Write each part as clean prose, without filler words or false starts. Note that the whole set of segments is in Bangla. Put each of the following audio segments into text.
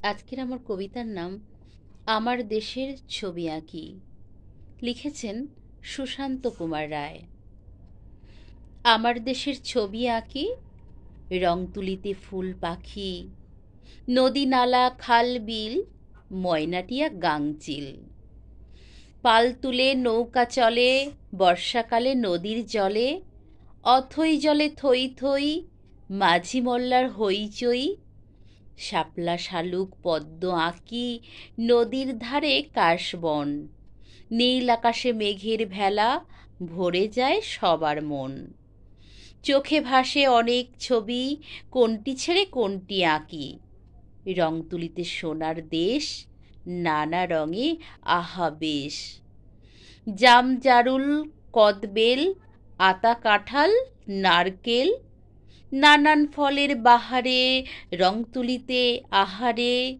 আজকের আমার কবিতার নাম আমার দেশের ছবি আঁকি। লিখেছেন সুশান্ত কুমার রায়। আমার দেশের ছবি আঁকি, রং তুলিতে ফুল পাখি, নদী নালা খাল বিল, ময়নাটিয়া গাংচিল। পাল তুলে নৌকা চলে বর্ষাকালে নদীর জলে, অথই জলে থই থই, মাঝি মোল্লার হইচই। শাপলা শালুক পদ্ম আঁকি, নদীর ধারে কাশবন, নীল আকাশে মেঘের ভেলা, ভরে যায় সবার মন। চোখে ভাসে অনেক ছবি, কোনটি ছেড়ে কোনটি আঁকি। রং তুলিতে সোনার দেশ, নানা রঙে আহা বেশ। জাম জারুল কদবেল, আতা কাঁঠাল নারকেল, নানান ফলের বাহারে রং তুলিতে আহারে।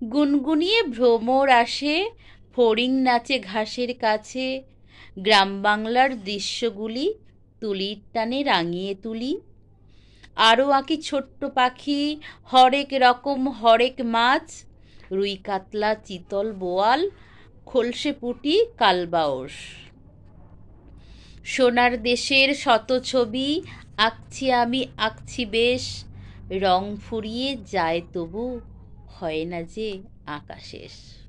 গুনগুনিয়ে ভ্রমর আসে, ফড়িং নাচে ঘাসের কাছে। গ্রাম বাংলার দৃশ্যগুলি তুলির টানে রাঙিয়ে তুলি। আরও আঁকি ছোট্ট পাখি, হরেক রকম হরেক মাছ, রুই কাতলা চিতল বোয়াল, খলসে পুঁটি কালবাউস। সোনার দেশের শত ছবি আঁকছি আমি আঁকছি বেশ, রং ফুরিয়ে যায় তবু হয় না যে আঁকা শেষ।